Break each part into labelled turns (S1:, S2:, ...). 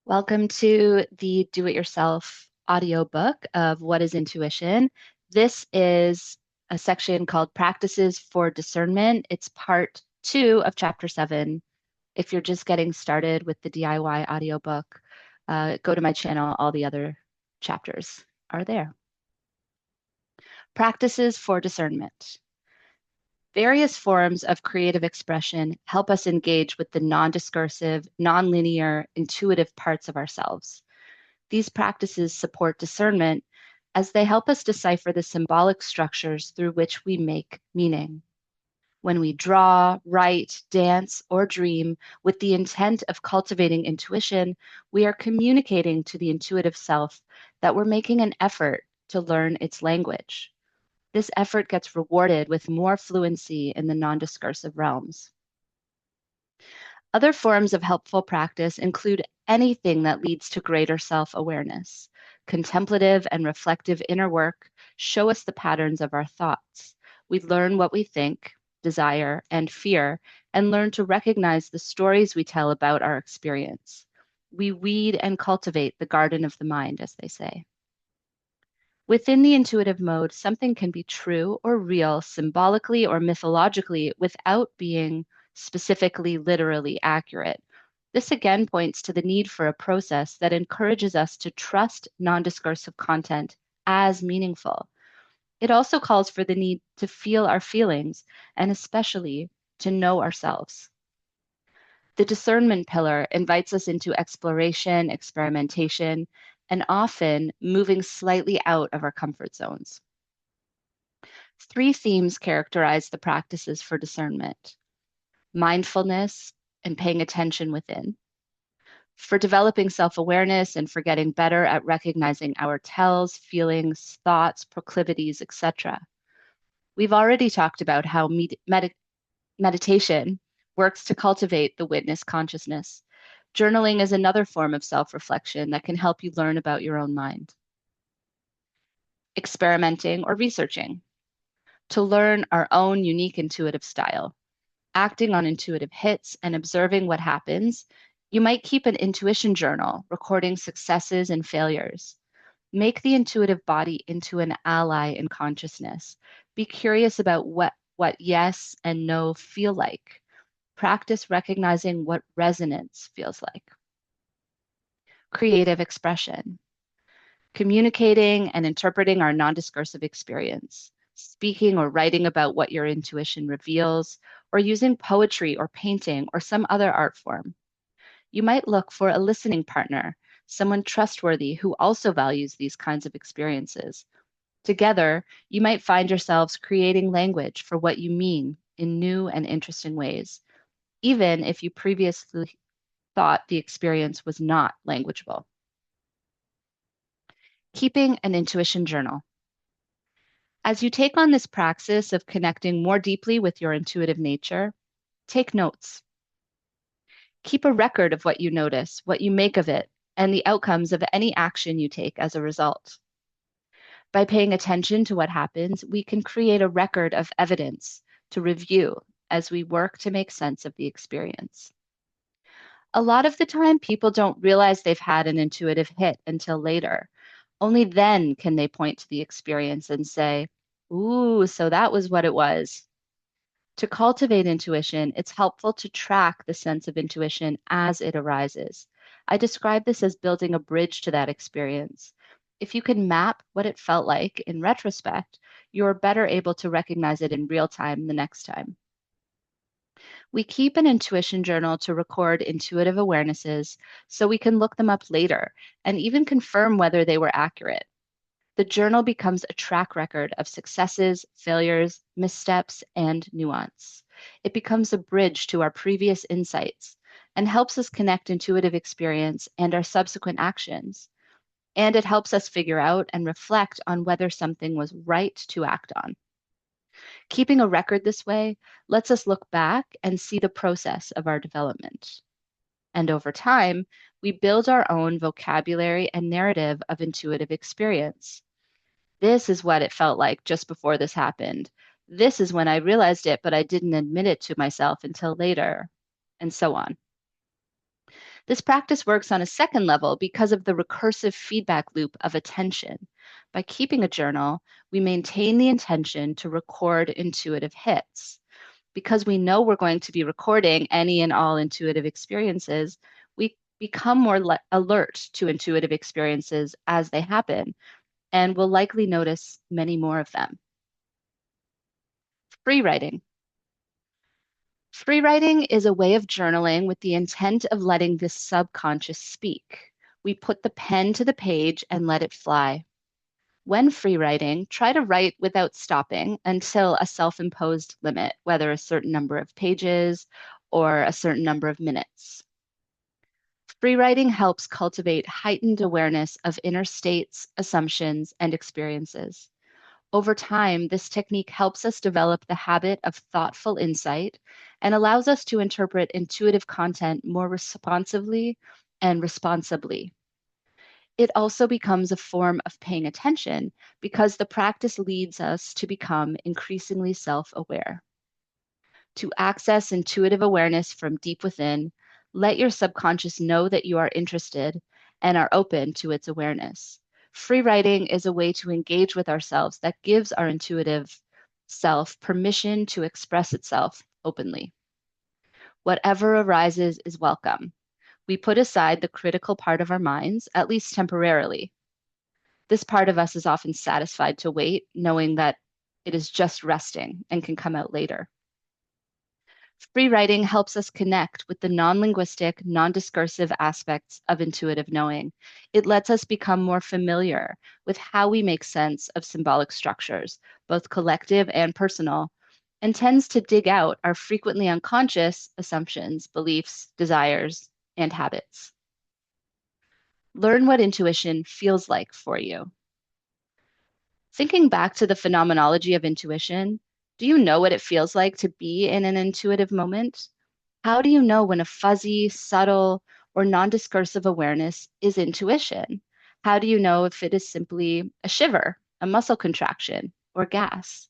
S1: Welcome to the do-it-yourself audiobook of What is Intuition. This is a section called Practices for Discernment. It's part 2 of chapter 7. If you're just getting started with the DIY audiobook, go to my channel. All the other chapters are there. Practices for Discernment. Various forms of creative expression help us engage with the non-discursive, non-linear, intuitive parts of ourselves. These practices support discernment as they help us decipher the symbolic structures through which we make meaning. When we draw, write, dance, or dream with the intent of cultivating intuition, we are communicating to the intuitive self that we're making an effort to learn its language. This effort gets rewarded with more fluency in the non-discursive realms. Other forms of helpful practice include anything that leads to greater self-awareness. Contemplative and reflective inner work show us the patterns of our thoughts. We learn what we think, desire, and fear, and learn to recognize the stories we tell about our experience. We weed and cultivate the garden of the mind, as they say. Within the intuitive mode, something can be true or real, symbolically or mythologically, without being specifically, literally accurate. This again points to the need for a process that encourages us to trust non-discursive content as meaningful. It also calls for the need to feel our feelings and especially to know ourselves. The discernment pillar invites us into exploration, experimentation, and often moving slightly out of our comfort zones. 3 themes characterize the practices for discernment: mindfulness and paying attention within, for developing self-awareness and for getting better at recognizing our tells, feelings, thoughts, proclivities, etc. We've already talked about how meditation works to cultivate the witness consciousness. Journaling is another form of self-reflection that can help you learn about your own mind. Experimenting or researching to learn our own unique intuitive style. Acting on intuitive hits and observing what happens, you might keep an intuition journal, recording successes and failures. Make the intuitive body into an ally in consciousness. Be curious about what yes and no feel like. Practice recognizing what resonance feels like. Creative expression. Communicating and interpreting our non-discursive experience. Speaking or writing about what your intuition reveals, or using poetry or painting or some other art form. You might look for a listening partner, someone trustworthy who also values these kinds of experiences. Together, you might find yourselves creating language for what you mean in new and interesting ways, even if you previously thought the experience was not languageable. Keeping an intuition journal. As you take on this praxis of connecting more deeply with your intuitive nature, take notes. Keep a record of what you notice, what you make of it, and the outcomes of any action you take as a result. By paying attention to what happens, we can create a record of evidence to review as we work to make sense of the experience. A lot of the time, people don't realize they've had an intuitive hit until later. Only then can they point to the experience and say, "Ooh, so that was what it was." To cultivate intuition, it's helpful to track the sense of intuition as it arises. I describe this as building a bridge to that experience. If you can map what it felt like in retrospect, you're better able to recognize it in real time the next time. We keep an intuition journal to record intuitive awarenesses so we can look them up later and even confirm whether they were accurate. The journal becomes a track record of successes, failures, missteps, and nuance. It becomes a bridge to our previous insights and helps us connect intuitive experience and our subsequent actions. And it helps us figure out and reflect on whether something was right to act on. Keeping a record this way lets us look back and see the process of our development. And over time, we build our own vocabulary and narrative of intuitive experience. This is what it felt like just before this happened. This is when I realized it, but I didn't admit it to myself until later, and so on. This practice works on a second level because of the recursive feedback loop of attention. By keeping a journal, we maintain the intention to record intuitive hits. Because we know we're going to be recording any and all intuitive experiences, we become more alert to intuitive experiences as they happen, and will likely notice many more of them. Free writing. Free writing is a way of journaling with the intent of letting the subconscious speak. We put the pen to the page and let it fly. When free writing, try to write without stopping until a self-imposed limit, whether a certain number of pages or a certain number of minutes. Free writing helps cultivate heightened awareness of inner states, assumptions, and experiences. Over time, this technique helps us develop the habit of thoughtful insight and allows us to interpret intuitive content more responsively and responsibly. It also becomes a form of paying attention because the practice leads us to become increasingly self-aware. To access intuitive awareness from deep within, let your subconscious know that you are interested and are open to its awareness. Free writing is a way to engage with ourselves that gives our intuitive self permission to express itself openly. Whatever arises is welcome. We put aside the critical part of our minds, at least temporarily. This part of us is often satisfied to wait, knowing that it is just resting and can come out later. Free writing helps us connect with the non-linguistic, non-discursive aspects of intuitive knowing. It lets us become more familiar with how we make sense of symbolic structures, both collective and personal, and tends to dig out our frequently unconscious assumptions, beliefs, desires, and habits. Learn what intuition feels like for you. Thinking back to the phenomenology of intuition, do you know what it feels like to be in an intuitive moment? How do you know when a fuzzy, subtle, or non-discursive awareness is intuition? How do you know if it is simply a shiver, a muscle contraction, or gas?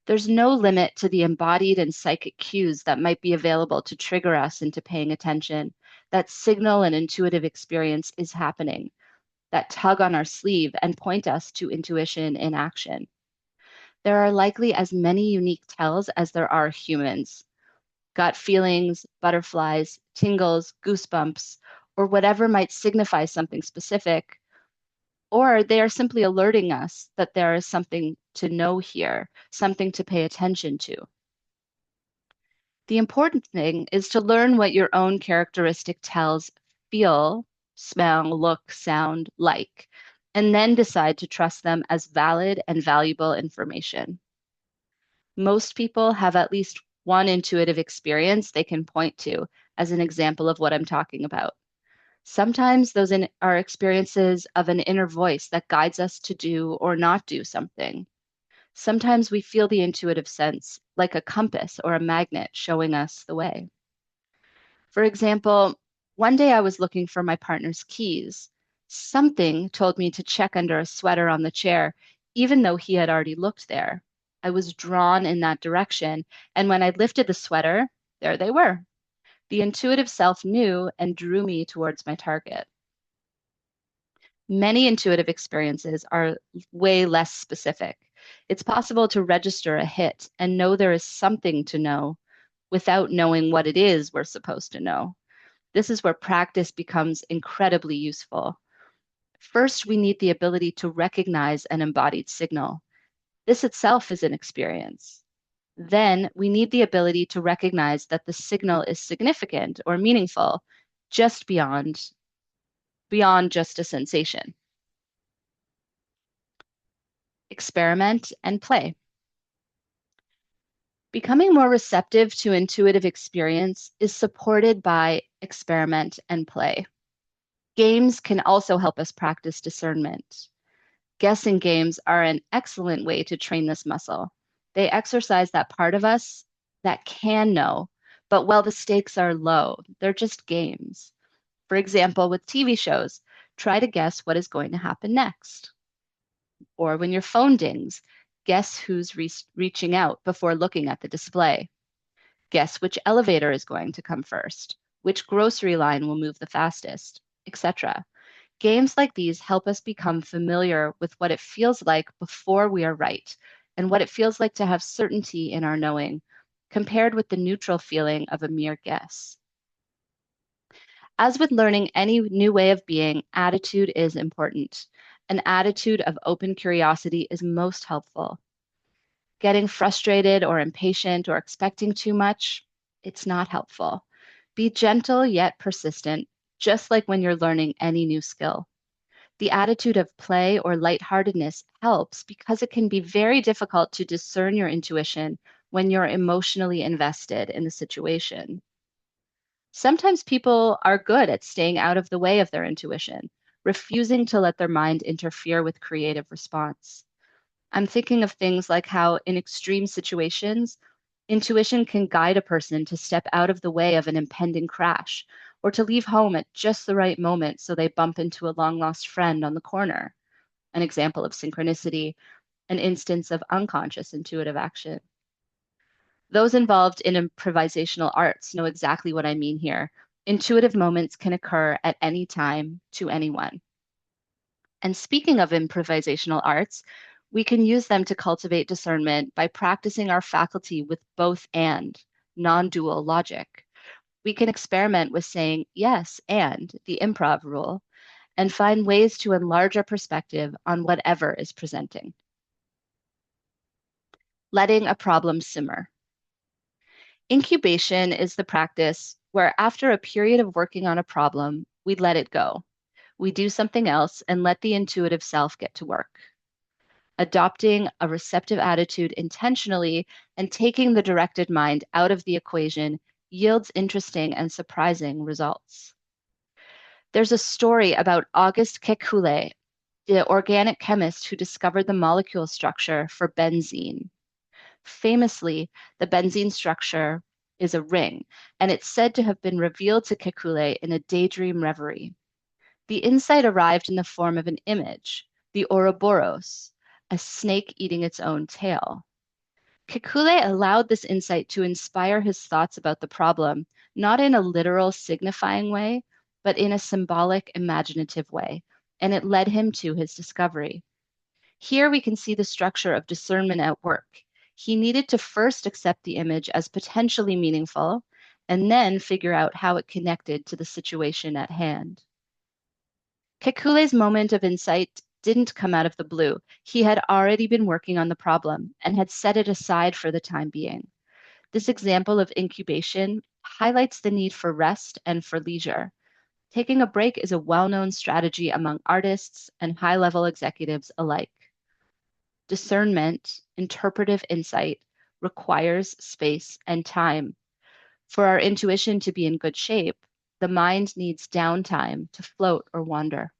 S1: There's no limit to the embodied and psychic cues that might be available to trigger us into paying attention. That signal and intuitive experience is happening, that tug on our sleeve and point us to intuition in action. There are likely as many unique tells as there are humans. Gut feelings, butterflies, tingles, goosebumps, or whatever might signify something specific, or they are simply alerting us that there is something to know here, something to pay attention to. The important thing is to learn what your own characteristic tells feel, smell, look, sound like, and then decide to trust them as valid and valuable information. Most people have at least one intuitive experience they can point to as an example of what I'm talking about. Sometimes those are experiences of an inner voice that guides us to do or not do something. Sometimes we feel the intuitive sense like a compass or a magnet showing us the way. For example, one day I was looking for my partner's keys. Something told me to check under a sweater on the chair, even though he had already looked there. I was drawn in that direction, and when I lifted the sweater, there they were. The intuitive self knew and drew me towards my target. Many intuitive experiences are way less specific. It's possible to register a hit and know there is something to know without knowing what it is we're supposed to know. This is where practice becomes incredibly useful. First, we need the ability to recognize an embodied signal. This itself is an experience. Then we need the ability to recognize that the signal is significant or meaningful, just beyond just a sensation. Experiment and play. Becoming more receptive to intuitive experience is supported by experiment and play. Games can also help us practice discernment. Guessing games are an excellent way to train this muscle. They exercise that part of us that can know, but while the stakes are low, they're just games. For example, with TV shows, try to guess what is going to happen next. Or when your phone dings, guess who's reaching out before looking at the display. Guess which elevator is going to come first. which grocery line will move the fastest, etc. Games like these help us become familiar with what it feels like before we are right and what it feels like to have certainty in our knowing, compared with the neutral feeling of a mere guess. As with learning any new way of being, attitude is important. An attitude of open curiosity is most helpful. Getting frustrated or impatient or expecting too much, it's not helpful. Be gentle yet persistent, just like when you're learning any new skill. The attitude of play or lightheartedness helps because it can be very difficult to discern your intuition when you're emotionally invested in the situation. Sometimes people are good at staying out of the way of their intuition, refusing to let their mind interfere with creative response. I'm thinking of things like how, in extreme situations, intuition can guide a person to step out of the way of an impending crash or to leave home at just the right moment so they bump into a long lost friend on the corner. An example of synchronicity, an instance of unconscious intuitive action. Those involved in improvisational arts know exactly what I mean here. Intuitive moments can occur at any time to anyone. And speaking of improvisational arts, we can use them to cultivate discernment by practicing our faculty with both and non-dual logic. We can experiment with saying yes and the improv rule and find ways to enlarge our perspective on whatever is presenting. Letting a problem simmer. Incubation is the practice where after a period of working on a problem, we let it go. We do something else and let the intuitive self get to work. Adopting a receptive attitude intentionally and taking the directed mind out of the equation yields interesting and surprising results. There's a story about Auguste Kekule, the organic chemist who discovered the molecule structure for benzene. Famously, the benzene structure is a ring, and it's said to have been revealed to Kekule in a daydream reverie. The insight arrived in the form of an image, the Ouroboros, a snake eating its own tail. Kekule allowed this insight to inspire his thoughts about the problem, not in a literal signifying way, but in a symbolic, imaginative way, and it led him to his discovery. Here we can see the structure of discernment at work. He needed to first accept the image as potentially meaningful, and then figure out how it connected to the situation at hand. Kekule's moment of insight didn't come out of the blue. He had already been working on the problem and had set it aside for the time being. This example of incubation highlights the need for rest and for leisure. Taking a break is a well-known strategy among artists and high-level executives alike. Discernment, interpretive insight, requires space and time. For our intuition to be in good shape, the mind needs downtime to float or wander.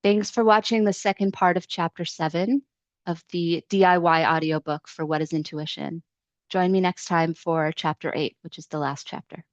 S1: Thanks for watching the second part of Chapter 7 of the DIY audiobook for What is Intuition. Join me next time for Chapter 8, which is the last chapter.